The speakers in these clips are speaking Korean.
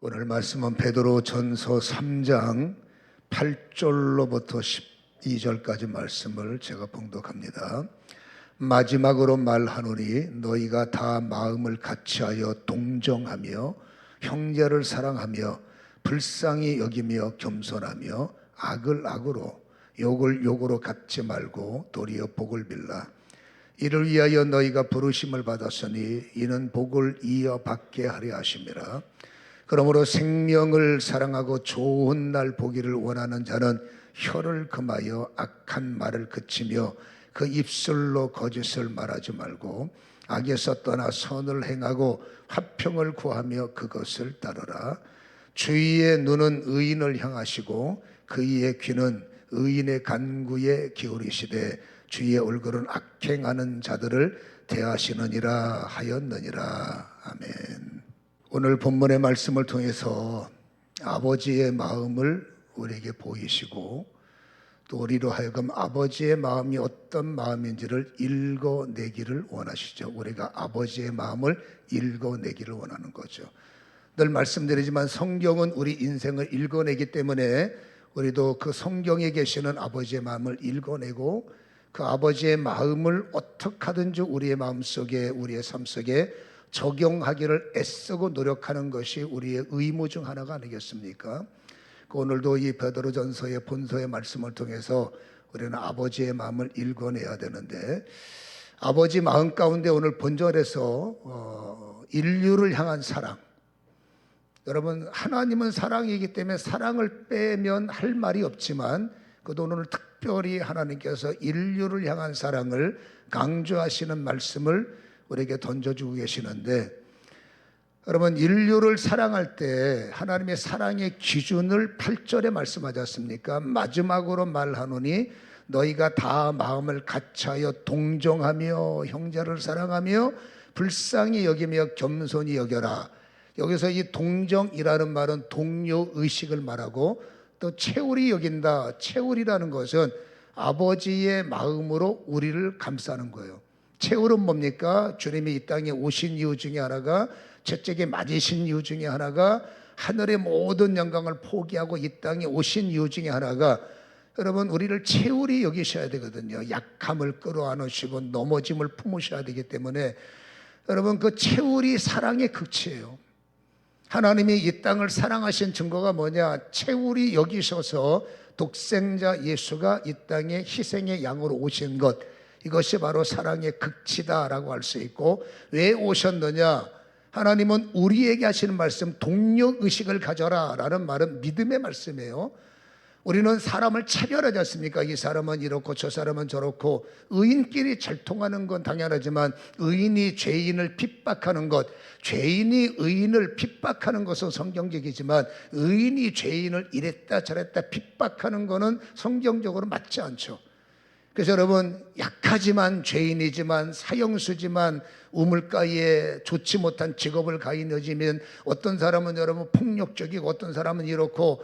오늘 말씀은 베드로전서 3장 8절로부터 12절까지 말씀을 제가 봉독합니다. 마지막으로 말하노니 너희가 다 마음을 같이하여 동정하며 형제를 사랑하며 불쌍히 여기며 겸손하며 악을 악으로 욕을 욕으로 갚지 말고 도리어 복을 빌라. 이를 위하여 너희가 부르심을 받았으니 이는 복을 이어받게 하려 하심이라. 그러므로 생명을 사랑하고 좋은 날 보기를 원하는 자는 혀를 금하여 악한 말을 그치며 그 입술로 거짓을 말하지 말고 악에서 떠나 선을 행하고 화평을 구하며 그것을 따르라. 주의 눈은 의인을 향하시고 그의 귀는 의인의 간구에 기울이시되 주의 얼굴은 악행하는 자들을 대하시느니라 하였느니라. 아멘. 오늘 본문의 말씀을 통해서 아버지의 마음을 우리에게 보이시고 또 우리로 하여금 아버지의 마음이 어떤 마음인지를 읽어내기를 원하시죠. 우리가 아버지의 마음을 읽어내기를 원하는 거죠. 늘 말씀드리지만 성경은 우리 인생을 읽어내기 때문에 우리도 그 성경에 계시는 아버지의 마음을 읽어내고 그 아버지의 마음을 어떻게 하든지 우리의 마음속에 우리의 삶 속에 적용하기를 애쓰고 노력하는 것이 우리의 의무 중 하나가 아니겠습니까? 오늘도 이 베드로전서의 본서의 말씀을 통해서 우리는 아버지의 마음을 읽어내야 되는데, 아버지 마음 가운데 오늘 본절에서 인류를 향한 사랑, 여러분 하나님은 사랑이기 때문에 사랑을 빼면 할 말이 없지만 그도 오늘 특별히 하나님께서 인류를 향한 사랑을 강조하시는 말씀을 우리에게 던져주고 계시는데, 여러분 인류를 사랑할 때 하나님의 사랑의 기준을 8절에 말씀하지 않습니까? 마지막으로 말하노니 너희가 다 마음을 같이하여 동정하며 형제를 사랑하며 불쌍히 여기며 겸손히 여겨라. 여기서 이 동정이라는 말은 동료의식을 말하고 또 채울이 여긴다. 채울이라는 것은 아버지의 마음으로 우리를 감싸는 거예요. 채울은 뭡니까? 주님이 이 땅에 오신 이유 중에 하나가, 채찍에 맞으신 이유 중에 하나가, 하늘의 모든 영광을 포기하고 이 땅에 오신 이유 중에 하나가, 여러분 우리를 채울이 여기셔야 되거든요. 약함을 끌어안으시고 넘어짐을 품으셔야 되기 때문에 여러분 그 채울이 사랑의 극치예요. 하나님이 이 땅을 사랑하신 증거가 뭐냐? 채울이 여기셔서 독생자 예수가 이 땅에 희생의 양으로 오신 것, 이것이 바로 사랑의 극치다라고 할 수 있고, 왜 오셨느냐? 하나님은 우리에게 하시는 말씀, 동료의식을 가져라 라는 말은 믿음의 말씀이에요. 우리는 사람을 차별하지 않습니까? 이 사람은 이렇고 저 사람은 저렇고. 의인끼리 잘 통하는 건 당연하지만 의인이 죄인을 핍박하는 것, 죄인이 의인을 핍박하는 것은 성경적이지만 의인이 죄인을 이랬다 저랬다 핍박하는 것은 성경적으로 맞지 않죠. 그래서 여러분 약하지만 죄인이지만 사형수지만 우물가에 좋지 못한 직업을 가지면 어떤 사람은 여러분 폭력적이고 어떤 사람은 이렇고,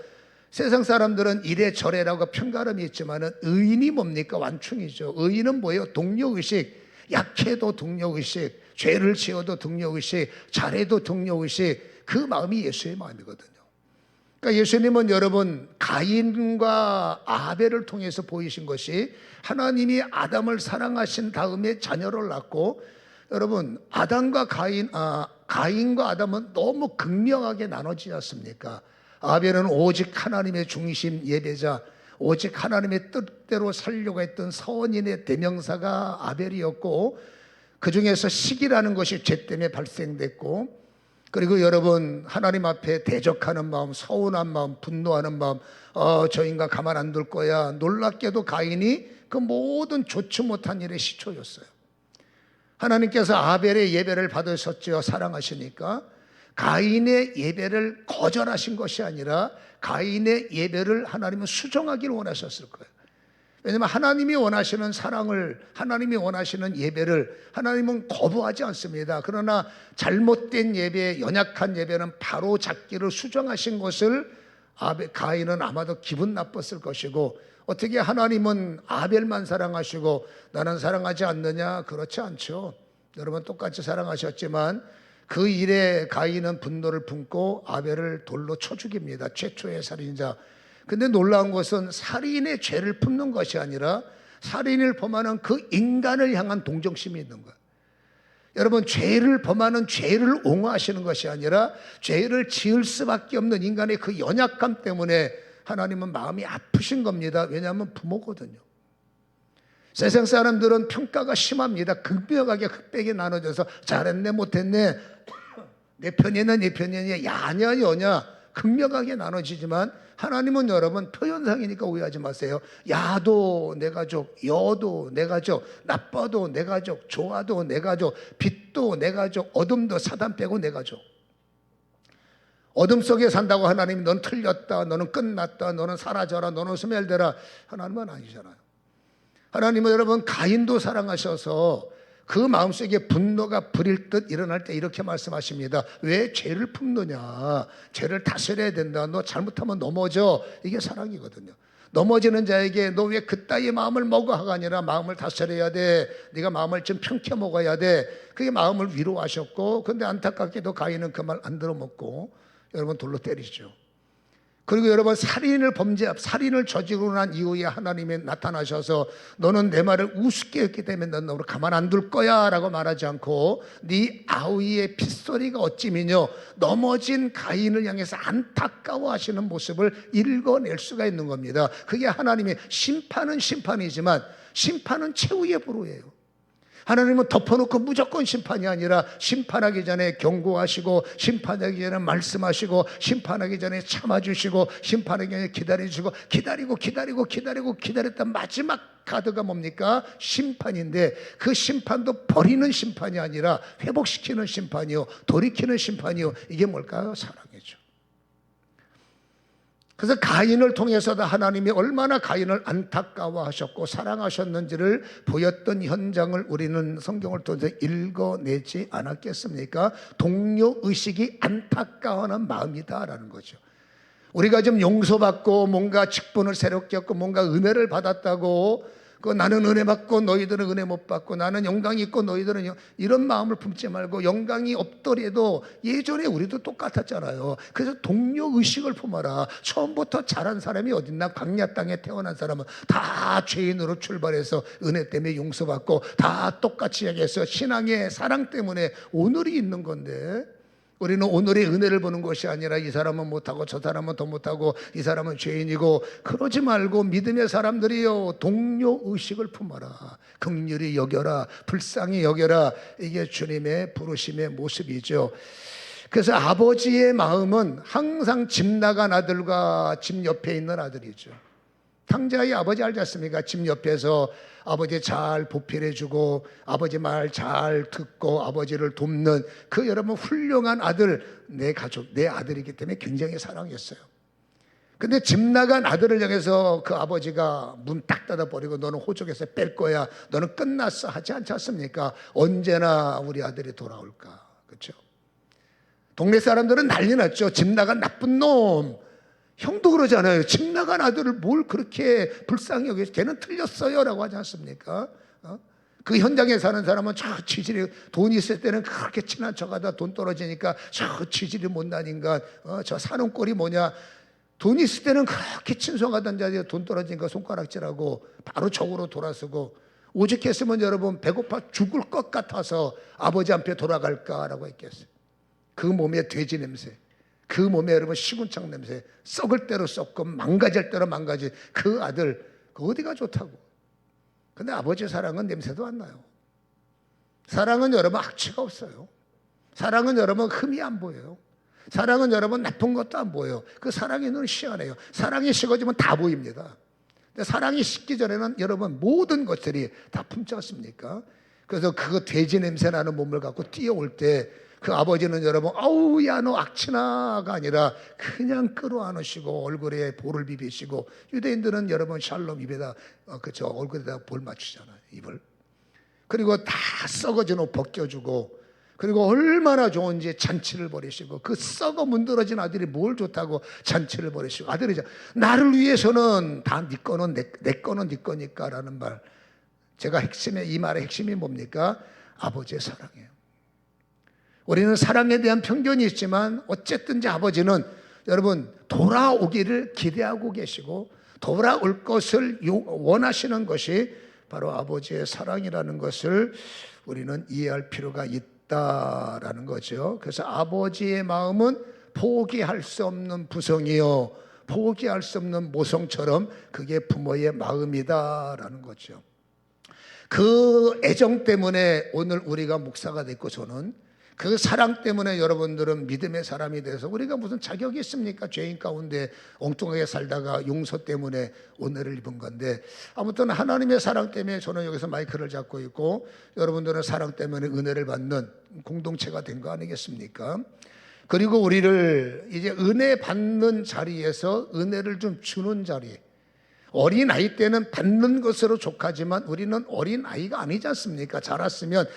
세상 사람들은 이래저래라고 편가름이 있지만 의인이 뭡니까? 완충이죠. 의인은 뭐예요? 동료의식. 약해도 동료의식, 죄를 지어도 동료의식, 잘해도 동료의식. 그 마음이 예수의 마음이거든요. 그러니까 예수님은 여러분 가인과 아벨을 통해서 보이신 것이, 하나님이 아담을 사랑하신 다음에 자녀를 낳고, 여러분 아담과 가인과 아담은 너무 극명하게 나눠지지 않습니까? 아벨은 오직 하나님의 중심 예배자, 오직 하나님의 뜻대로 살려고 했던 선인의 대명사가 아벨이었고, 그 중에서 시기라는 것이 죄 때문에 발생됐고, 그리고 여러분 하나님 앞에 대적하는 마음, 서운한 마음, 분노하는 마음, 저 인간 가만 안 둘 거야. 놀랍게도 가인이 그 모든 좋지 못한 일의 시초였어요. 하나님께서 아벨의 예배를 받으셨죠. 사랑하시니까. 가인의 예배를 거절하신 것이 아니라 가인의 예배를 하나님은 수정하기를 원하셨을 거예요. 왜냐하면 하나님이 원하시는 사랑을, 하나님이 원하시는 예배를 하나님은 거부하지 않습니다. 그러나 잘못된 예배, 연약한 예배는 바로 잡기를 수정하신 것을 가인은 아마도 기분 나빴을 것이고, 어떻게 하나님은 아벨만 사랑하시고 나는 사랑하지 않느냐? 그렇지 않죠. 여러분 똑같이 사랑하셨지만 그 일에 가인은 분노를 품고 아벨을 돌로 쳐 죽입니다. 최초의 살인자. 근데 놀라운 것은 살인의 죄를 품는 것이 아니라 살인을 범하는 그 인간을 향한 동정심이 있는 거예요. 여러분, 죄를 범하는 죄를 옹호하시는 것이 아니라 죄를 지을 수밖에 없는 인간의 그 연약함 때문에 하나님은 마음이 아프신 겁니다. 왜냐하면 부모거든요. 세상 사람들은 평가가 심합니다. 극명하게 흑백이 나눠져서 잘했네 못했네, 내 편이냐 네 편이냐, 야냐 여냐 극명하게 나눠지지만 하나님은 여러분 표현상이니까 오해하지 마세요. 야도 내 가족, 여도 내 가족, 나빠도 내 가족, 좋아도 내 가족, 빛도 내 가족, 어둠도 사단 빼고 내 가족. 어둠 속에 산다고 하나님이 넌 틀렸다, 너는 끝났다, 너는 사라져라, 너는 소멸되라, 하나님은 아니잖아요. 하나님은 여러분 가인도 사랑하셔서 그 마음속에 분노가 불일 듯 일어날 때 이렇게 말씀하십니다. 왜 죄를 품느냐, 죄를 다스려야 된다, 너 잘못하면 넘어져, 이게 사랑이거든요. 넘어지는 자에게 너 왜 그따위 마음을 먹어 하가 아니라 마음을 다스려야 돼, 네가 마음을 좀 평켜 먹어야 돼, 그게 마음을 위로하셨고, 근데 안타깝게도 가인은 그 말 안 들어먹고 여러분 돌로 때리죠. 그리고 여러분 살인을 저지르고 난 이후에 하나님이 나타나셔서 너는 내 말을 우습게 했기 때문에 넌 너를 가만 안 둘 거야 라고 말하지 않고 네 아우의 핏소리가 어찌미뇨, 넘어진 가인을 향해서 안타까워 하시는 모습을 읽어낼 수가 있는 겁니다. 그게 하나님의 심판은 심판이지만 심판은 최후의 보루예요. 하나님은 덮어놓고 무조건 심판이 아니라 심판하기 전에 경고하시고, 심판하기 전에 말씀하시고, 심판하기 전에 참아주시고, 심판하기 전에 기다려주시고, 기다렸던 마지막 카드가 뭡니까? 심판인데, 그 심판도 버리는 심판이 아니라 회복시키는 심판이요, 돌이키는 심판이요. 이게 뭘까요? 사랑이죠. 그래서 가인을 통해서도 하나님이 얼마나 가인을 안타까워하셨고 사랑하셨는지를 보였던 현장을 우리는 성경을 통해서 읽어내지 않았겠습니까? 동료의식이 안타까워하는 마음이다라는 거죠. 우리가 좀 용서받고 뭔가 직분을 새롭게 얻고 뭔가 은혜를 받았다고, 나는 은혜 받고 너희들은 은혜 못 받고, 나는 영광이 있고 너희들은 이런 마음을 품지 말고, 영광이 없더라도 예전에 우리도 똑같았잖아요. 그래서 동료의식을 품어라. 처음부터 잘한 사람이 어딨나? 광야 땅에 태어난 사람은 다 죄인으로 출발해서 은혜 때문에 용서받고 다 똑같이 얘기해서 신앙의 사랑 때문에 오늘이 있는 건데, 우리는 오늘의 은혜를 보는 것이 아니라 이 사람은 못하고 저 사람은 더 못하고 이 사람은 죄인이고, 그러지 말고 믿음의 사람들이요, 동료의식을 품어라. 긍휼히 여겨라, 불쌍히 여겨라. 이게 주님의 부르심의 모습이죠. 그래서 아버지의 마음은 항상 집 나간 아들과 집 옆에 있는 아들이죠. 탕자의 아버지 알지 않습니까? 집 옆에서 아버지 잘 보필해주고 아버지 말 잘 듣고 아버지를 돕는 그 여러분 훌륭한 아들, 내 가족, 내 아들이기 때문에 굉장히 사랑했어요. 근데 집 나간 아들을 향해서 그 아버지가 문 딱 닫아버리고 너는 호적에서 뺄 거야, 너는 끝났어 하지 않지 않습니까? 언제나 우리 아들이 돌아올까, 그렇죠? 동네 사람들은 난리 났죠. 집 나간 나쁜 놈. 형도 그러잖아요. 집 나간 아들을 뭘 그렇게 불쌍히 여기서, 걔는 틀렸어요 라고 하지 않습니까? 그 현장에 사는 사람은 저 취질이, 돈 있을 때는 그렇게 친한 척하다 돈 떨어지니까 저 취질이 못난 인간, 저 사는 꼴이 뭐냐. 돈 있을 때는 그렇게 친송하던 자리에 돈 떨어지니까 손가락질하고 바로 적으로 돌아서고, 오죽했으면 여러분 배고파 죽을 것 같아서 아버지 앞에 돌아갈까라고 했겠어요. 그 몸에 돼지 냄새, 그 몸에 여러분 시궁창 냄새, 썩을 대로 썩고 망가질 대로 망가진 그 아들, 그 어디가 좋다고. 근데 아버지 사랑은 냄새도 안 나요. 사랑은 여러분 악취가 없어요. 사랑은 여러분 흠이 안 보여요. 사랑은 여러분 나쁜 것도 안 보여요. 그 사랑의 눈은 시원해요. 사랑이 식어지면 다 보입니다. 근데 사랑이 식기 전에는 여러분 모든 것들이 다 품지 않습니까? 그래서 그 돼지 냄새 나는 몸을 갖고 뛰어올 때 그 아버지는 여러분 아우 야 너 악취나가 아니라 그냥 끌어안으시고 얼굴에 볼을 비비시고, 유대인들은 여러분 샬롬 입에다 그저 얼굴에다 볼 맞추잖아요, 입을. 그리고 다 썩어진 옷 벗겨주고, 그리고 얼마나 좋은지 잔치를 벌이시고, 그 썩어 문드러진 아들이 뭘 좋다고 잔치를 벌이시고, 아들이죠. 나를 위해서는 다 네 거는 내 거는 네 거니까 라는 말. 제가 이 말의 핵심이 뭡니까? 아버지의 사랑이에요. 우리는 사랑에 대한 편견이 있지만 어쨌든지 아버지는 여러분 돌아오기를 기대하고 계시고 돌아올 것을 원하시는 것이 바로 아버지의 사랑이라는 것을 우리는 이해할 필요가 있다라는 거죠. 그래서 아버지의 마음은 포기할 수 없는 부성이요 포기할 수 없는 모성처럼 그게 부모의 마음이다라는 거죠. 그 애정 때문에 오늘 우리가 목사가 됐고 저는 그 사랑 때문에 여러분들은 믿음의 사람이 돼서 우리가 무슨 자격이 있습니까? 죄인 가운데 엉뚱하게 살다가 용서 때문에 은혜를 입은 건데 아무튼 하나님의 사랑 때문에 저는 여기서 마이크를 잡고 있고 여러분들은 사랑 때문에 은혜를 받는 공동체가 된 거 아니겠습니까? 그리고 우리를 이제 은혜 받는 자리에서 은혜를 좀 주는 자리, 어린아이 때는 받는 것으로 족하지만 우리는 어린아이가 아니지 않습니까? 살았으면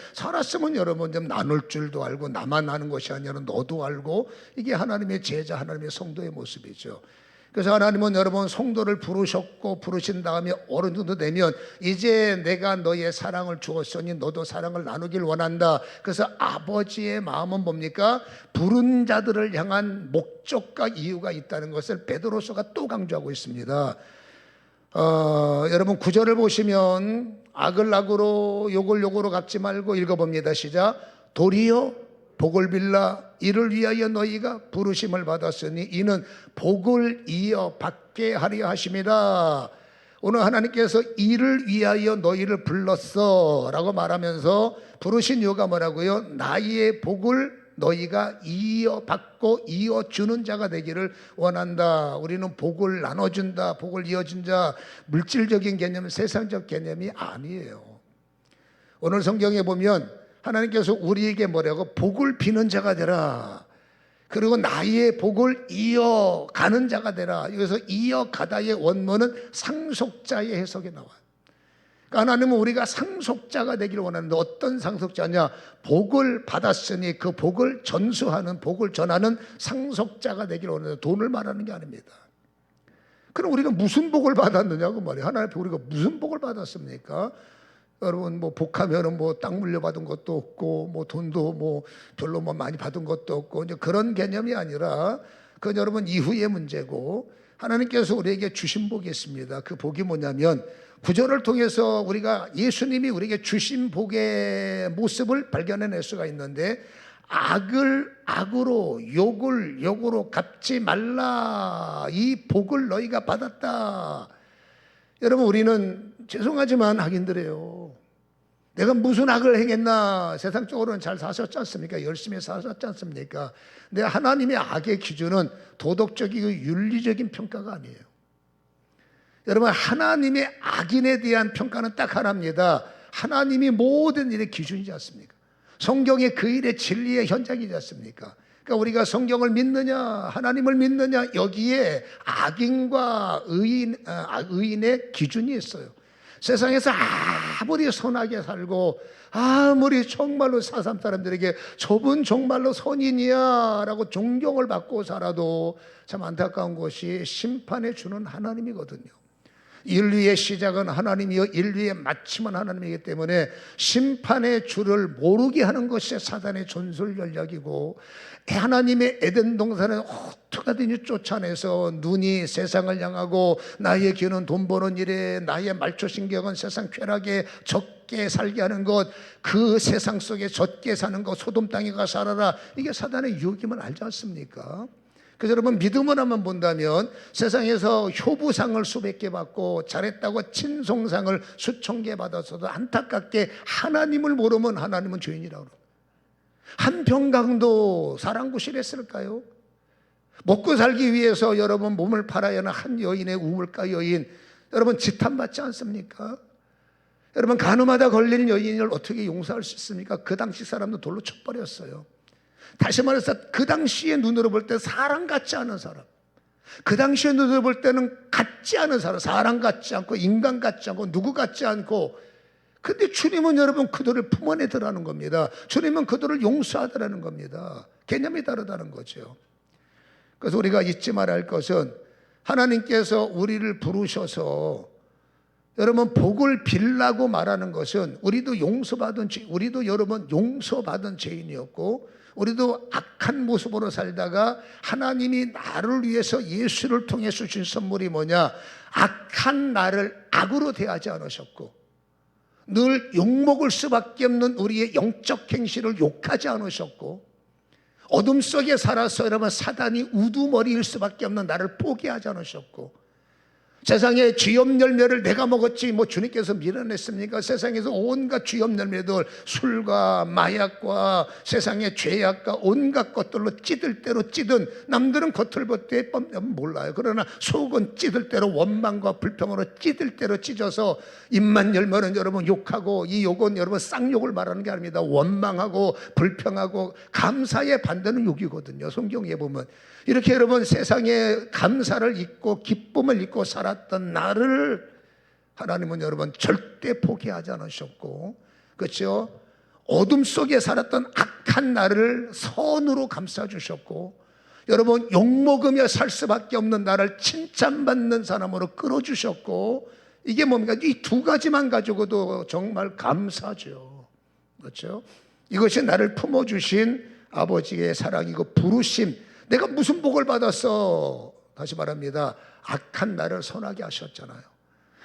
여러분 좀 나눌 줄도 알고 나만 아는 것이 아니라 너도 알고 이게 하나님의 제자 하나님의 성도의 모습이죠. 그래서 하나님은 여러분 성도를 부르셨고 부르신 다음에 어느 정도 되면 이제 내가 너의 사랑을 주었으니 너도 사랑을 나누길 원한다. 그래서 아버지의 마음은 뭡니까? 부른 자들을 향한 목적과 이유가 있다는 것을 베드로서가 또 강조하고 있습니다. 여러분 9절을 보시면 악을 악으로 욕을 욕으로 갚지 말고 읽어봅니다. 시작. 도리어 복을 빌라 이를 위하여 너희가 부르심을 받았으니 이는 복을 이어 받게 하려 하심이라. 오늘 하나님께서 이를 위하여 너희를 불렀어 라고 말하면서 부르신 이유가 뭐라고요? 나의 복을 너희가 이어받고 이어주는 자가 되기를 원한다. 우리는 복을 나눠준다, 복을 이어준 자, 물질적인 개념, 세상적 개념이 아니에요. 오늘 성경에 보면 하나님께서 우리에게 뭐라고? 복을 비는 자가 되라. 그리고 나의 복을 이어가는 자가 되라. 여기서 이어가다의 원문은 상속자의 해석에 나와요. 그러니까 하나님은 우리가 상속자가 되기를 원하는데 어떤 상속자냐? 복을 받았으니 그 복을 전수하는, 복을 전하는 상속자가 되기를 원하는데 돈을 말하는 게 아닙니다. 그럼 우리가 무슨 복을 받았느냐고 말이에요. 하나님 앞에 우리가 무슨 복을 받았습니까? 여러분 뭐 복하면은 뭐 땅 물려받은 것도 없고 뭐 돈도 뭐 별로 뭐 많이 받은 것도 없고 이제 그런 개념이 아니라 그건 여러분 이후의 문제고 하나님께서 우리에게 주신 복이 있습니다. 그 복이 뭐냐면 구절을 통해서 우리가 예수님이 우리에게 주신 복의 모습을 발견해낼 수가 있는데 악을 악으로 욕을 욕으로 갚지 말라. 이 복을 너희가 받았다. 여러분 우리는 죄송하지만 악인들이에요. 내가 무슨 악을 행했나? 세상적으로는 잘 사셨지 않습니까? 열심히 사셨지 않습니까? 근데 하나님의 악의 기준은 도덕적이고 윤리적인 평가가 아니에요. 여러분 하나님의 악인에 대한 평가는 딱 하나입니다. 하나님이 모든 일의 기준이지 않습니까? 성경의 그 일의 진리의 현장이지 않습니까? 그러니까 우리가 성경을 믿느냐 하나님을 믿느냐 여기에 악인과 의인의 기준이 있어요. 세상에서 아무리 선하게 살고 아무리 정말로 사삼 사람들에게 저분 정말로 선인이야 라고 존경을 받고 살아도 참 안타까운 것이 심판해 주는 하나님이거든요. 인류의 시작은 하나님이요 인류의 마침은 하나님이기 때문에 심판의 줄을 모르게 하는 것이 사단의 전술 전략이고 하나님의 에덴 동산은 어떻게든지 쫓아내서 눈이 세상을 향하고 나의 귀는 돈 버는 일에 나의 말초신경은 세상 쾌락에 적게 살게 하는 것, 그 세상 속에 적게 사는 것, 소돔 땅에 가 살아라, 이게 사단의 유혹임을 알지 않습니까? 그래서 여러분 믿음을 한번 본다면 세상에서 효부상을 수백 개 받고 잘했다고 친송상을 수천 개 받았어도 안타깝게 하나님을 모르면 하나님은 죄인이라고 그래요. 한평강도 사랑구실했을까요? 먹고 살기 위해서 여러분 몸을 팔아야 하는 한 여인의 우물가 여인, 여러분 지탄받지 않습니까? 여러분 간음하다 걸린 여인을 어떻게 용서할 수 있습니까? 그 당시 사람도 돌로 쳐버렸어요. 다시 말해서 그 당시의 눈으로 볼 때 사람 같지 않은 사람, 그 당시의 눈으로 볼 때는 같지 않은 사람, 사람 같지 않고 인간 같지 않고 누구 같지 않고, 근데 주님은 여러분 그들을 품어내더라는 겁니다. 주님은 그들을 용서하더라는 겁니다. 개념이 다르다는 거죠. 그래서 우리가 잊지 말아야 할 것은 하나님께서 우리를 부르셔서 여러분 복을 빌라고 말하는 것은 우리도 용서받은 우리도 여러분 용서받은 죄인이었고 우리도 악한 모습으로 살다가 하나님이 나를 위해서 예수를 통해 주신 선물이 뭐냐? 악한 나를 악으로 대하지 않으셨고 늘 욕먹을 수밖에 없는 우리의 영적 행실을 욕하지 않으셨고 어둠 속에 살아서 여러분 사단이 우두머리일 수밖에 없는 나를 포기하지 않으셨고 세상의 쥐염 열매를 내가 먹었지 뭐 주님께서 밀어냈습니까? 세상에서 온갖 쥐염 열매들 술과 마약과 세상의 죄악과 온갖 것들로 찌들 대로 찌든 남들은 겉을 볼 때 몰라요. 그러나 속은 찌들 대로 원망과 불평으로 찌들 대로 찢어서 입만 열면은 여러분 욕하고 이 욕은 여러분 쌍욕을 말하는 게 아닙니다. 원망하고 불평하고 감사의 반대는 욕이거든요. 성경에 보면 이렇게 여러분 세상에 감사를 잊고 기쁨을 잊고 살았던 나를 하나님은 여러분 절대 포기하지 않으셨고 그렇죠? 어둠 속에 살았던 악한 나를 선으로 감싸주셨고 여러분 욕먹으며 살 수밖에 없는 나를 칭찬받는 사람으로 끌어주셨고 이게 뭡니까? 이 두 가지만 가지고도 정말 감사죠. 그렇죠? 이것이 나를 품어주신 아버지의 사랑이고 부르심. 내가 무슨 복을 받았어? 다시 말합니다. 악한 나를 선하게 하셨잖아요.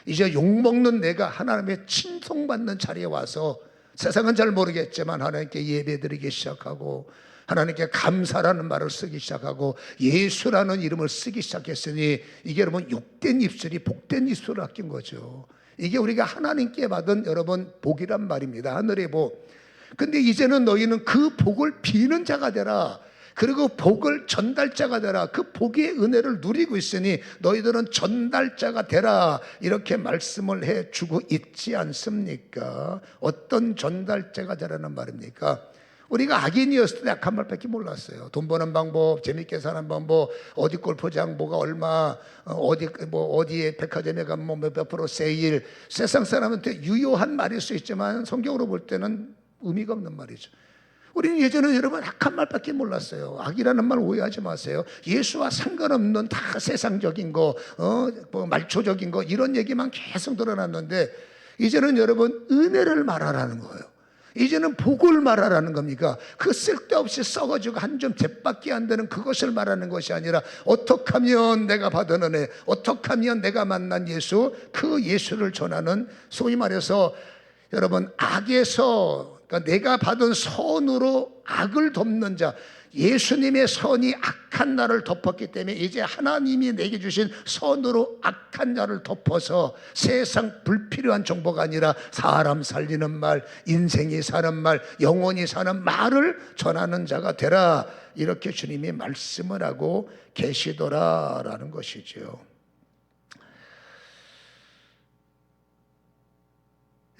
이제 욕먹는 내가 하나님의 칭송받는 자리에 와서 세상은 잘 모르겠지만 하나님께 예배드리기 시작하고 하나님께 감사라는 말을 쓰기 시작하고 예수라는 이름을 쓰기 시작했으니 이게 여러분 욕된 입술이 복된 입술을 아낀 거죠. 이게 우리가 하나님께 받은 여러분 복이란 말입니다. 하늘의 복. 근데 이제는 너희는 그 복을 비는 자가 되라. 그리고 복을 전달자가 되라. 그 복의 은혜를 누리고 있으니 너희들은 전달자가 되라. 이렇게 말씀을 해주고 있지 않습니까? 어떤 전달자가 되라는 말입니까? 우리가 악인이었을 때 악한 말밖에 몰랐어요. 돈 버는 방법, 재밌게 사는 방법, 어디 골프장 뭐가 얼마, 어디에 백화점에 가면 뭐 몇 프로 세일. 세상 사람한테 유효한 말일 수 있지만 성경으로 볼 때는 의미가 없는 말이죠. 우리는 예전에 여러분 악한 말밖에 몰랐어요. 악이라는 말 오해하지 마세요. 예수와 상관없는 다 세상적인 거, 뭐 말초적인 거 이런 얘기만 계속 드러났는데 이제는 여러분 은혜를 말하라는 거예요. 이제는 복을 말하라는 겁니까? 그 쓸데없이 썩어지고 한 점 잿밖에 안 되는 그것을 말하는 것이 아니라 어떻게 하면 내가 받은 은혜, 어떻게 하면 내가 만난 예수, 그 예수를 전하는 소위 말해서 여러분 악에서 그러니까 내가 받은 선으로 악을 덮는 자 예수님의 선이 악한 나를 덮었기 때문에 이제 하나님이 내게 주신 선으로 악한 나를 덮어서 세상 불필요한 정보가 아니라 사람 살리는 말, 인생이 사는 말, 영원히 사는 말을 전하는 자가 되라 이렇게 주님이 말씀을 하고 계시더라라는 것이죠.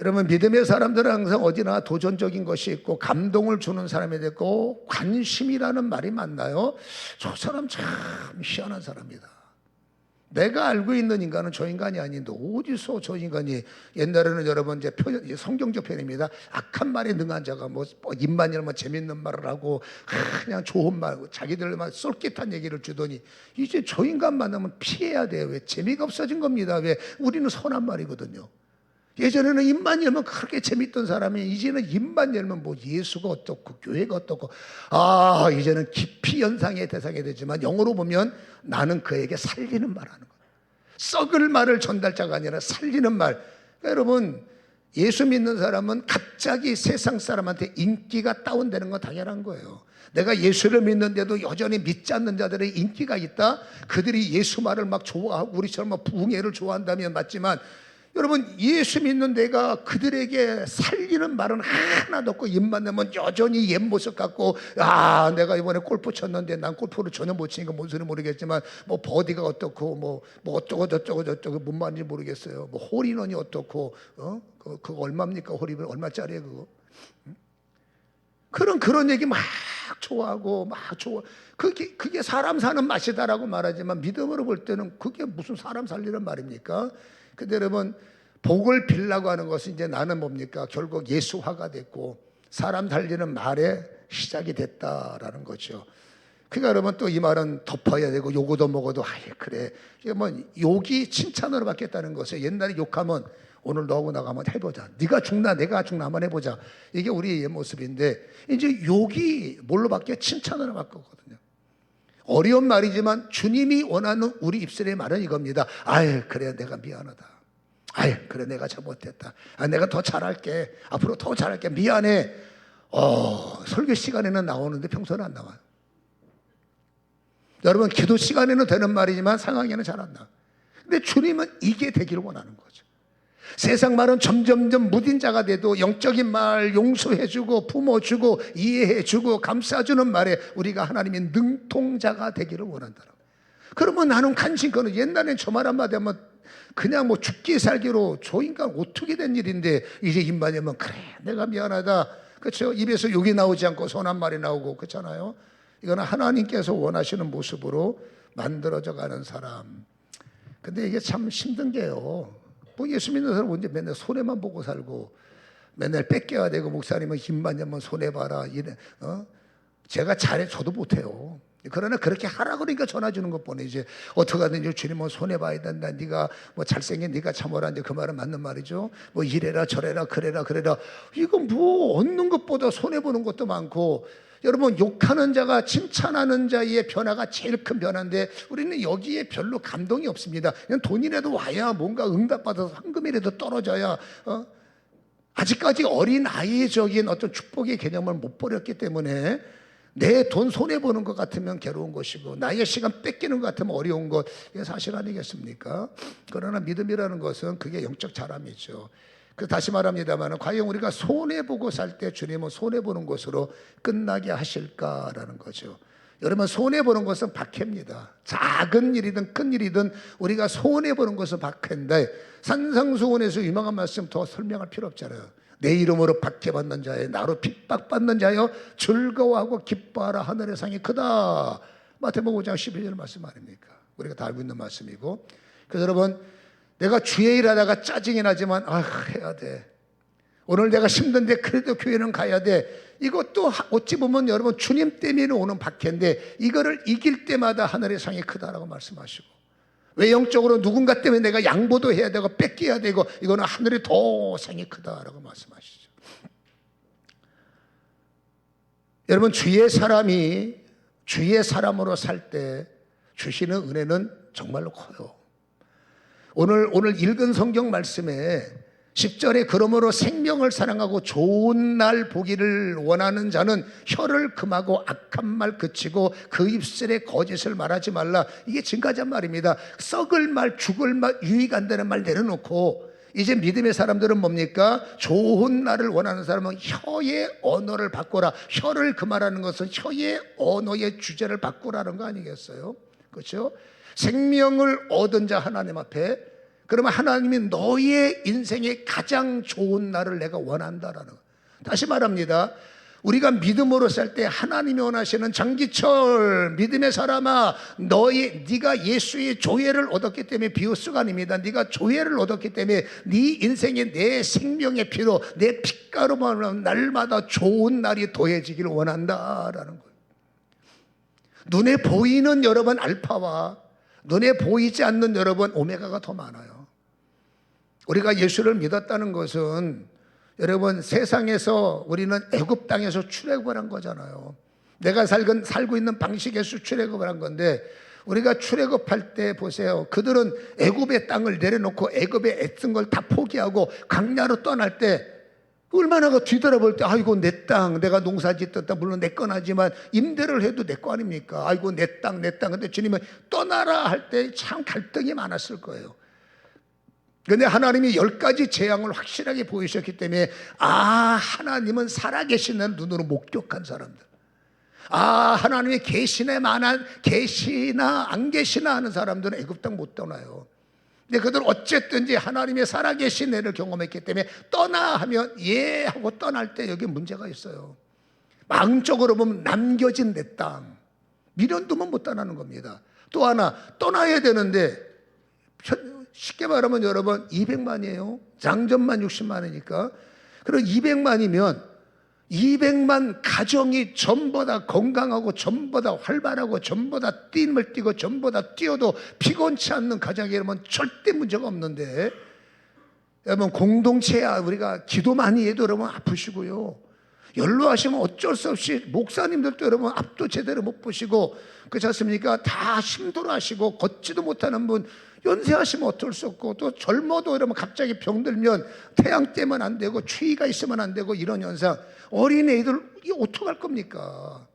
여러분 믿음의 사람들은 항상 어디나 도전적인 것이 있고 감동을 주는 사람이 됐고 관심이라는 말이 맞나요? 저 사람 참 희한한 사람이다. 내가 알고 있는 인간은 저 인간이 아닌데 어디서 저 인간이 옛날에는 여러분 이제 성경적 표현입니다. 악한 말에 능한 자가 뭐 입만 열면 재밌는 말을 하고 그냥 좋은 말 자기들만 쏠깃한 얘기를 주더니 이제 저 인간 만나면 피해야 돼요. 왜? 재미가 없어진 겁니다. 왜? 우리는 선한 말이거든요. 예전에는 입만 열면 그렇게 재밌던 사람이 이제는 입만 열면 뭐 예수가 어떻고 교회가 어떻고 이제는 깊이 연상의 대상이 되지만 영어로 보면 나는 그에게 살리는 말 하는 거예요. 썩을 말을 전달자가 아니라 살리는 말. 그러니까 여러분 예수 믿는 사람은 갑자기 세상 사람한테 인기가 다운되는 건 당연한 거예요. 내가 예수를 믿는데도 여전히 믿지 않는 자들의 인기가 있다. 그들이 예수 말을 막 좋아하고 우리처럼 막 부흥회를 좋아한다면 맞지만 여러분 예수 믿는 내가 그들에게 살리는 말은 하나도 없고 입만 내면 여전히 옛 모습 같고 내가 이번에 골프 쳤는데 난 골프를 전혀 못 치니까 뭔 소리 모르겠지만 뭐 버디가 어떻고 뭐 어쩌고 저쩌고 뭔 말인지 모르겠어요. 뭐 홀인원이 어떻고 그거 얼마입니까? 홀인원 얼마짜리예요 그거? 그런 얘기 막 좋아하고 막 좋아. 그게 사람 사는 맛이다라고 말하지만 믿음으로 볼 때는 그게 무슨 사람 살리는 말입니까? 근데 여러분 복을 빌라고 하는 것은 이제 나는 뭡니까? 결국 예수화가 됐고 사람 살리는 말의 시작이 됐다라는 거죠. 그러니까 여러분 또 이 말은 덮어야 되고 요거도 먹어도 그래. 이게 뭐 욕이 칭찬으로 바뀌었다는 것이에요. 옛날에 욕하면 오늘 너하고 나가 한번 해보자. 네가 죽나 내가 죽나 한번 해보자. 이게 우리의 모습인데 이제 욕이 뭘로 바뀌어? 칭찬으로 바뀌었거든요. 어려운 말이지만 주님이 원하는 우리 입술의 말은 이겁니다. 아유 그래 내가 미안하다. 아유 그래 내가 잘못했다. 내가 더 잘할게. 앞으로 더 잘할게. 미안해. 설교 시간에는 나오는데 평소는 안 나와요. 여러분 기도 시간에는 되는 말이지만 상황에는 잘 안 나와요. 근데 주님은 이게 되기를 원하는 거죠. 세상 말은 점점점 무딘 자가 돼도 영적인 말 용서해주고 품어주고 이해해주고 감싸주는 말에 우리가 하나님의 능통자가 되기를 원한다는 거예요. 그러면 나는 간신거는 옛날엔 저 말 한마디 하면 그냥 뭐 죽기 살기로 저 인간 어떻게 된 일인데 이제 입만 열면 그래 내가 미안하다. 그렇죠? 입에서 욕이 나오지 않고 손 한 말이 나오고 그렇잖아요. 이거는 하나님께서 원하시는 모습으로 만들어져 가는 사람. 근데 이게 참 힘든 게요. 뭐 예수 믿는 사람 언제 맨날 손해만 보고 살고 맨날 뺏겨야 되고 목사님은 힘만 열면 손해봐라 이래. 제가 잘해 저도 못해요. 그러나 그렇게 하라 그러니까 전화 주는 것뿐이지 어떻게 하든지 주님은 손해봐야 된다. 네가 뭐 잘생긴 네가 참으라. 이제 그 말은 맞는 말이죠. 뭐 이래라 저래라 그래라 이거 뭐 얻는 것보다 손해보는 것도 많고. 여러분 욕하는 자가 칭찬하는 자의 변화가 제일 큰 변화인데 우리는 여기에 별로 감동이 없습니다. 그냥 돈이라도 와야 뭔가 응답받아서 황금이라도 떨어져야 아직까지 어린 아이적인 어떤 축복의 개념을 못 버렸기 때문에 내 돈 손해보는 것 같으면 괴로운 것이고 나의 시간 뺏기는 것 같으면 어려운 것 이게 사실 아니겠습니까? 그러나 믿음이라는 것은 그게 영적 자람이죠. 다시 말합니다만 과연 우리가 손해보고 살 때 주님은 손해보는 것으로 끝나게 하실까라는 거죠. 여러분 손해보는 것은 박해입니다. 작은 일이든 큰 일이든 우리가 손해보는 것은 박해인데 산상수훈에서 유명한 말씀 더 설명할 필요 없잖아요. 내 이름으로 박해받는 자여 나로 핍박받는 자여 즐거워하고 기뻐하라 하늘의 상이 크다. 마태복음 5장 12절 말씀 아닙니까? 우리가 다 알고 있는 말씀이고. 그래서 여러분 내가 주의 일 하다가 짜증이 나지만 해야 돼. 오늘 내가 힘든데 그래도 교회는 가야 돼. 이것도 어찌 보면 여러분 주님 때문에 오는 박해인데 이거를 이길 때마다 하늘의 상이 크다라고 말씀하시고 왜 영적으로 누군가 때문에 내가 양보도 해야 되고 뺏겨야 되고 이거는 하늘이 더 상이 크다라고 말씀하시죠. 여러분 주의 사람이 주의 사람으로 살 때 주시는 은혜는 정말로 커요. 오늘 읽은 성경 말씀에 10절에 그러므로 생명을 사랑하고 좋은 날 보기를 원하는 자는 혀를 금하고 악한 말 그치고 그 입술에 거짓을 말하지 말라. 이게 지금까지 한 말입니다. 썩을 말 죽을 말 유익 안 되는 말 내려놓고 이제 믿음의 사람들은 뭡니까? 좋은 날을 원하는 사람은 혀의 언어를 바꾸라. 혀를 금하라는 것은 혀의 언어의 주제를 바꾸라는 거 아니겠어요? 그렇죠? 생명을 얻은 자 하나님 앞에 그러면 하나님이 너의 인생의 가장 좋은 날을 내가 원한다라는 거. 다시 말합니다. 우리가 믿음으로 살 때 하나님이 원하시는 장기철 믿음의 사람아 네가 예수의 조회를 얻었기 때문에 비우스가 아닙니다. 네가 조회를 얻었기 때문에 네 인생에 내 생명의 피로 내 핏가루만 날마다 좋은 날이 더해지기를 원한다라는 거예요. 눈에 보이는 여러분 알파와 눈에 보이지 않는 여러분 오메가가 더 많아요. 우리가 예수를 믿었다는 것은 여러분 세상에서 우리는 애굽 땅에서 출애굽을 한 거잖아요. 내가 살고 있는 방식에서 출애굽을 한 건데 우리가 출애굽할 때 보세요. 그들은 애굽의 땅을 내려놓고 애굽에 애쓴 걸 다 포기하고 광야로 떠날 때 얼마나 뒤돌아볼 때 아이고 내 땅 내가 농사짓던 땅 물론 내 건 하지만 임대를 해도 내 거 아닙니까? 아이고 내 땅 근데 주님은 떠나라 할 때 참 갈등이 많았을 거예요. 그런데 하나님이 10가지 재앙을 확실하게 보이셨기 때문에 하나님은 살아계시는 눈으로 목격한 사람들, 하나님의 계시나 안 계시나 하는 사람들은 애굽 땅 못 떠나요. 근데 그들 어쨌든지 하나님의 살아계신 애를 경험했기 때문에 떠나 하면 예 하고 떠날 때 여기 문제가 있어요. 마음적으로 보면 남겨진 내 땅 미련 두면 못 떠나는 겁니다. 또 하나 떠나야 되는데 쉽게 말하면 여러분 200만이에요. 장전만 60만이니까. 그럼 200만이면 200만 가정이 전부 다 건강하고 전부 다 활발하고 전부 다 뛰임을 뛰고 전부 다 뛰어도 피곤치 않는 가정이라면 절대 문제가 없는데 여러분 공동체야 우리가 기도 많이 해도 여러분 아프시고요. 연로하시면 어쩔 수 없이 목사님들도 여러분 앞도 제대로 못 보시고 그렇지 않습니까? 다 힘들어 하시고 걷지도 못하는 분 연세하시면 어쩔 수 없고 또 젊어도 여러분 갑자기 병들면 태양 떼면 안 되고 추위가 있으면 안 되고 이런 현상 어린애들 이게 어떡할 겁니까?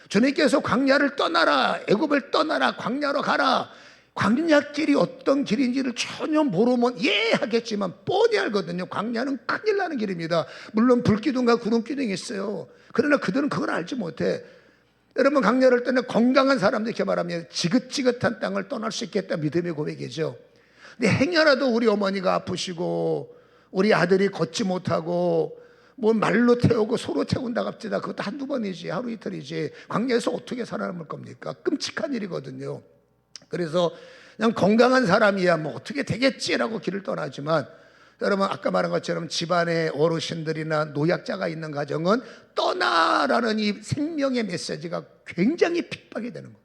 주님께서 광야를 떠나라 애굽을 떠나라 광야로 가라 광야길이 어떤 길인지를 전혀 모르면 예 하겠지만 뻔히 알거든요. 광야는 큰일 나는 길입니다. 물론 불기둥과 구름기둥이 있어요. 그러나 그들은 그걸 알지 못해. 여러분 광야를 떠나 건강한 사람들 이렇게 말하면 지긋지긋한 땅을 떠날 수 있겠다 믿음의 고백이죠. 근데 행여라도 우리 어머니가 아프시고 우리 아들이 걷지 못하고 뭐 말로 태우고 소로 태운다 갑시다. 그것도 한두 번이지 하루 이틀이지 광야에서 어떻게 살아남을 겁니까? 끔찍한 일이거든요. 그래서 그냥 건강한 사람이야 뭐 어떻게 되겠지라고 길을 떠나지만 여러분 아까 말한 것처럼 집안에 어르신들이나 노약자가 있는 가정은 떠나라는 이 생명의 메시지가 굉장히 핍박이 되는 거예요.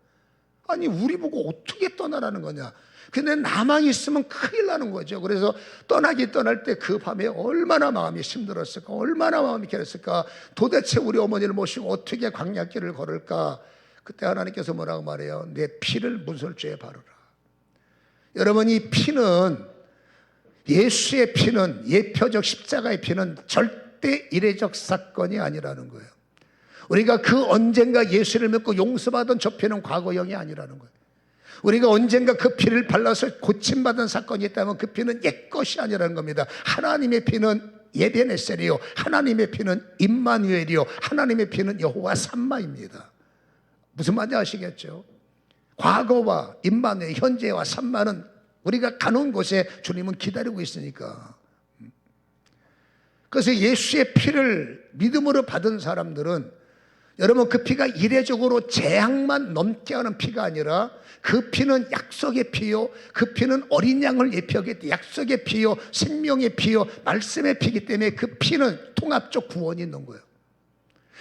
아니 우리 보고 어떻게 떠나라는 거냐. 근데 나만 있으면 큰일 나는 거죠. 그래서 떠날 때 그 밤에 얼마나 마음이 힘들었을까, 얼마나 마음이 괴로웠을까. 도대체 우리 어머니를 모시고 어떻게 광야길을 걸을까. 그때 하나님께서 뭐라고 말해요? 내 피를 문설주에 바르라. 여러분 이 피는 예수의 피는 예표적 십자가의 피는 절대 이례적 사건이 아니라는 거예요. 우리가 그 언젠가 예수를 믿고 용서받은 저 피는 과거형이 아니라는 거예요. 우리가 언젠가 그 피를 발라서 고침받은 사건이 있다면 그 피는 옛것이 아니라는 겁니다. 하나님의 피는 예베네셀이요 하나님의 피는 임마누엘이요 하나님의 피는 여호와 삼마입니다. 무슨 말인지 아시겠죠? 과거와 임마누엘 현재와 삼마는 우리가 가는 곳에 주님은 기다리고 있으니까. 그래서 예수의 피를 믿음으로 받은 사람들은 여러분 그 피가 이례적으로 재앙만 넘게 하는 피가 아니라 그 피는 약속의 피요 그 피는 어린 양을 예표하기 때문에 약속의 피요 생명의 피요 말씀의 피이기 때문에 그 피는 통합적 구원이 있는 거예요.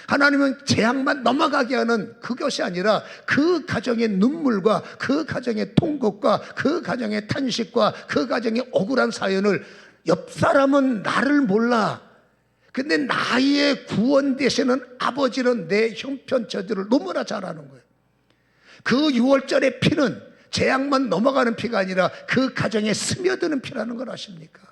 하나님은 재앙만 넘어가게 하는 그것이 아니라 그 가정의 눈물과 그 가정의 통곡과 그 가정의 탄식과 그 가정의 억울한 사연을 옆 사람은 나를 몰라. 근데 나의 구원 되시는 아버지는 내 형편 저주를 너무나 잘 아는 거예요. 그 6월절의 피는 재앙만 넘어가는 피가 아니라 그 가정에 스며드는 피라는 걸 아십니까?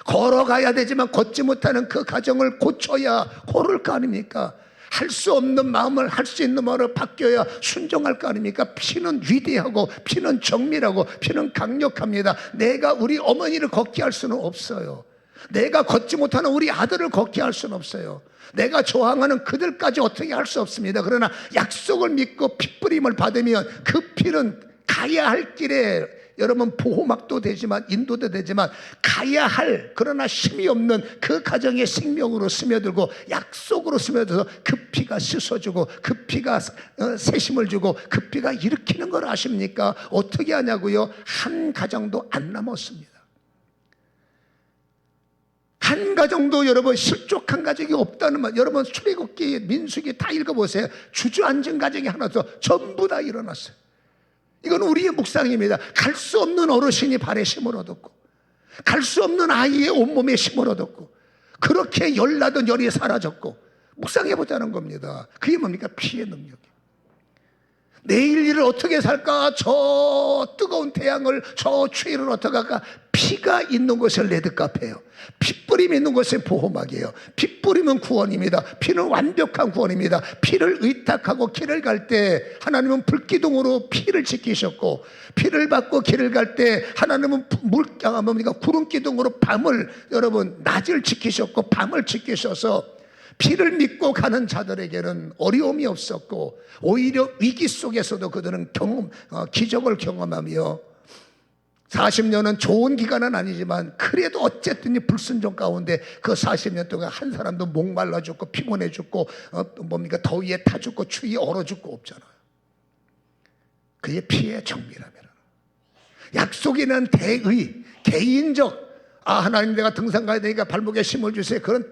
걸어가야 되지만 걷지 못하는 그 가정을 고쳐야 고를 거 아닙니까? 할 수 없는 마음을 할 수 있는 마음으로 바뀌어야 순종할 거 아닙니까? 피는 위대하고 피는 정밀하고 피는 강력합니다. 내가 우리 어머니를 걷게 할 수는 없어요. 내가 걷지 못하는 우리 아들을 걷게 할 수는 없어요. 내가 저항하는 그들까지 어떻게 할 수 없습니다. 그러나 약속을 믿고 핏부림을 받으면 그 피는 가야 할 길에 여러분 보호막도 되지만 인도도 되지만 가야 할 그러나 힘이 없는 그 가정의 생명으로 스며들고 약속으로 스며들어서 그 피가 씻어주고 그 피가 새심을 주고 그 피가 일으키는 걸 아십니까? 어떻게 하냐고요? 한 가정도 안 남았습니다. 한 가정도 여러분 실족한 가정이 없다는 말. 여러분 출애굽기 민수기 다 읽어보세요. 주저앉은 가정이 하나도 전부 다 일어났어요. 이건 우리의 묵상입니다. 갈 수 없는 어르신이 발에 힘을 얻었고 갈 수 없는 아이의 온몸에 힘을 얻었고 그렇게 열나던 열이 사라졌고 묵상해보자는 겁니다. 그게 뭡니까? 피의 능력이에요. 내일 일을 어떻게 살까? 저 뜨거운 태양을 저 추위를 어떻게 할까? 피가 있는 곳을 레드카페예요. 핏뿌림이 있는 곳에 보호막이에요. 핏뿌림은 구원입니다. 피는 완벽한 구원입니다. 피를 의탁하고 길을 갈 때 하나님은 불기둥으로 피를 지키셨고 피를 받고 길을 갈 때 하나님은 구름기둥으로 밤을 여러분 낮을 지키셨고 밤을 지키셔서 피를 믿고 가는 자들에게는 어려움이 없었고 오히려 위기 속에서도 그들은 기적을 경험하며 40년은 좋은 기간은 아니지만 그래도 어쨌든 이 불순종 가운데 그 40년 동안 한 사람도 목말라 죽고 피곤해 죽고 더위에 타 죽고 추위에 얼어 죽고 없잖아요. 그게 피의 정밀함이라는 약속이는 대의 개인적 하나님 내가 등산 가야 되니까 발목에 힘을 주세요. 그런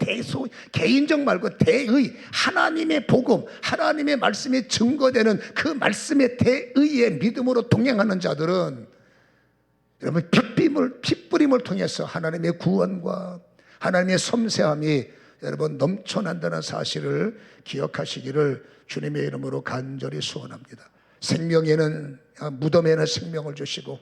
개인적 말고 대의 하나님의 복음 하나님의 말씀이 증거되는 그 말씀의 대의의 믿음으로 동행하는 자들은 여러분 핏부림을 통해서 하나님의 구원과 하나님의 섬세함이 여러분 넘쳐난다는 사실을 기억하시기를 주님의 이름으로 간절히 소원합니다. 생명에는 무덤에는 생명을 주시고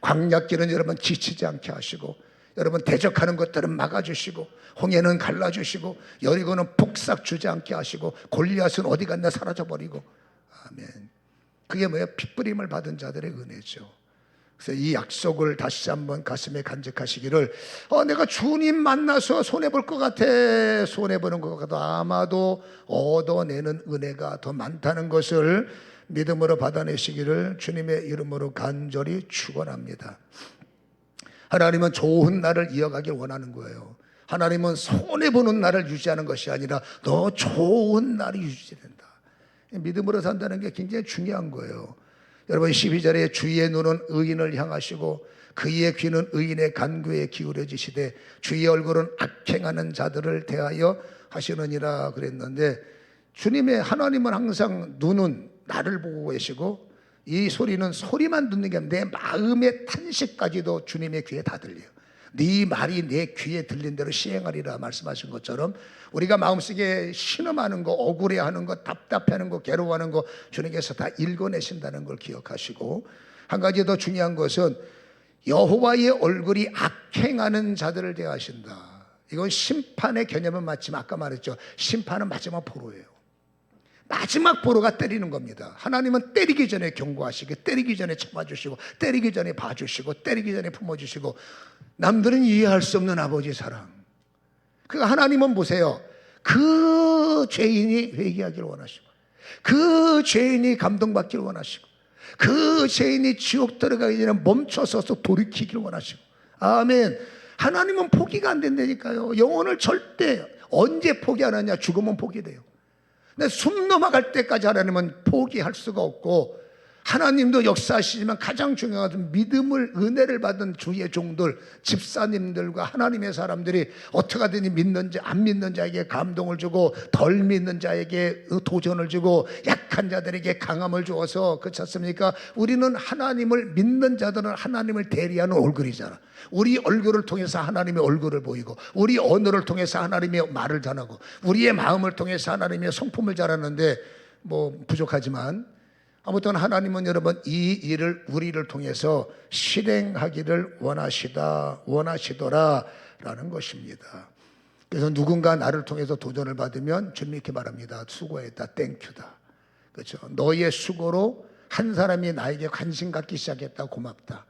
광야길은 여러분 지치지 않게 하시고 여러분 대적하는 것들은 막아주시고 홍해는 갈라주시고 여리고는 폭삭 주지 않게 하시고 골리앗은 어디 갔나 사라져버리고 아멘. 그게 뭐예요? 핏부림을 받은 자들의 은혜죠. 그래서 이 약속을 다시 한번 가슴에 간직하시기를 내가 주님 만나서 손해볼 것 같아. 손해보는 것 같아도 아마도 얻어내는 은혜가 더 많다는 것을 믿음으로 받아내시기를 주님의 이름으로 간절히 축원합니다. 하나님은 좋은 날을 이어가길 원하는 거예요. 하나님은 손해보는 날을 유지하는 것이 아니라 더 좋은 날이 유지된다. 믿음으로 산다는 게 굉장히 중요한 거예요. 여러분 12절에 주의 눈은 의인을 향하시고 그의 귀는 의인의 간구에 기울여지시되 주의 얼굴은 악행하는 자들을 대하여 하시느니라 그랬는데 주님의 하나님은 항상 눈은 나를 보고 계시고 이 소리는 소리만 듣는 게 아니라 내 마음의 탄식까지도 주님의 귀에 다 들려요. 네 말이 내 귀에 들린 대로 시행하리라 말씀하신 것처럼 우리가 마음속에 신음하는 거, 억울해하는 거, 답답해하는 거, 괴로워하는 거 주님께서 다 읽어내신다는 걸 기억하시고 한 가지 더 중요한 것은 여호와의 얼굴이 악행하는 자들을 대하신다. 이건 심판의 개념은 맞지만 아까 말했죠. 심판은 마지막 보루예요. 마지막 보루가 때리는 겁니다. 하나님은 때리기 전에 경고하시고 때리기 전에 참아주시고 때리기 전에 봐주시고 때리기 전에 품어주시고 남들은 이해할 수 없는 아버지 사랑. 그러니까 하나님은 보세요. 그 죄인이 회개하기를 원하시고 그 죄인이 감동받기를 원하시고 그 죄인이 지옥 들어가기 전에 멈춰서서 돌이키기를 원하시고 아멘. 하나님은 포기가 안 된다니까요. 영혼을 절대 언제 포기하느냐. 죽으면 포기돼요. 근데 숨 넘어갈 때까지 하나님은 포기할 수가 없고 하나님도 역사하시지만 가장 중요한 것은 믿음을 은혜를 받은 주의 종들 집사님들과 하나님의 사람들이 어떻게 하든지 믿는 자 안 믿는 자에게 감동을 주고 덜 믿는 자에게 도전을 주고 약한 자들에게 강함을 주어서 그렇지 않습니까? 우리는 하나님을 믿는 자들은 하나님을 대리하는 얼굴이잖아. 우리 얼굴을 통해서 하나님의 얼굴을 보이고 우리 언어를 통해서 하나님의 말을 전하고 우리의 마음을 통해서 하나님의 성품을 전하는데 뭐 부족하지만 아무튼 하나님은 여러분 이 일을 우리를 통해서 실행하기를 원하시더라라는 것입니다. 그래서 누군가 나를 통해서 도전을 받으면 주님 이렇게 말합니다. 수고했다, 땡큐다. 그렇죠? 너의 수고로 한 사람이 나에게 관심 갖기 시작했다, 고맙다.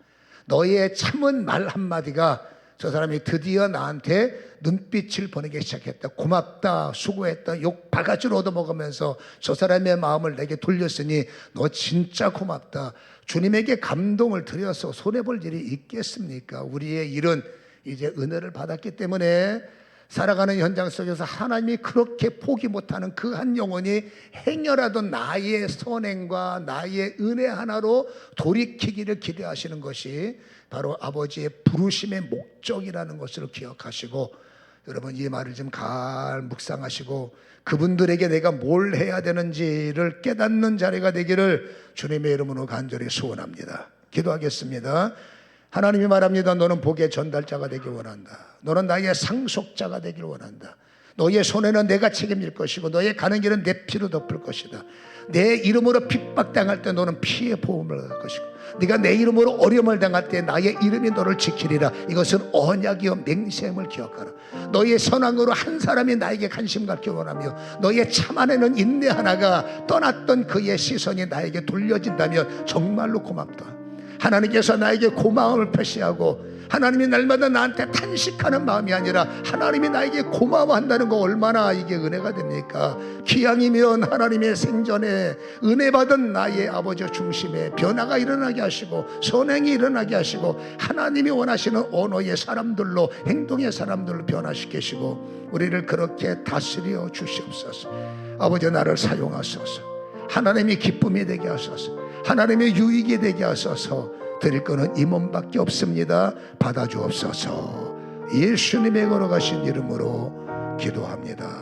너의 참은 말 한마디가 저 사람이 드디어 나한테 눈빛을 보내기 시작했다. 고맙다. 수고했다. 욕 바가지로 얻어먹으면서 저 사람의 마음을 내게 돌렸으니 너 진짜 고맙다. 주님에게 감동을 드려서 손해볼 일이 있겠습니까? 우리의 일은 이제 은혜를 받았기 때문에 살아가는 현장 속에서 하나님이 그렇게 포기 못하는 그 한 영혼이 행여라도 나의 선행과 나의 은혜 하나로 돌이키기를 기대하시는 것이 바로 아버지의 부르심의 목적이라는 것을 기억하시고 여러분 이 말을 좀 잘 묵상하시고 그분들에게 내가 뭘 해야 되는지를 깨닫는 자리가 되기를 주님의 이름으로 간절히 소원합니다. 기도하겠습니다. 하나님이 말합니다. 너는 복의 전달자가 되길 원한다. 너는 나의 상속자가 되길 원한다. 너의 손에는 내가 책임질 것이고 너의 가는 길은 내 피로 덮을 것이다. 내 이름으로 핍박당할 때 너는 피해 보험을 할 것이고 네가 내 이름으로 어려움을 당할 때 나의 이름이 너를 지키리라. 이것은 언약이요 맹세임을 기억하라. 너의 선왕으로 한 사람이 나에게 관심 갖기 원하며 너의 참 안에는 인내 하나가 떠났던 그의 시선이 나에게 돌려진다면 정말로 고맙다. 하나님께서 나에게 고마움을 표시하고 하나님이 날마다 나한테 탄식하는 마음이 아니라 하나님이 나에게 고마워한다는 거 얼마나 이게 은혜가 됩니까? 기왕이면 하나님의 생전에 은혜 받은 나의 아버지 중심에 변화가 일어나게 하시고 선행이 일어나게 하시고 하나님이 원하시는 언어의 사람들로 행동의 사람들로 변화시키시고 우리를 그렇게 다스려 주시옵소서. 아버지 나를 사용하소서. 하나님이 기쁨이 되게 하소서. 하나님의 유익이 되게 하소서. 드릴 거는 이 몸밖에 없습니다. 받아주옵소서. 예수님의 걸어가신 이름으로 기도합니다.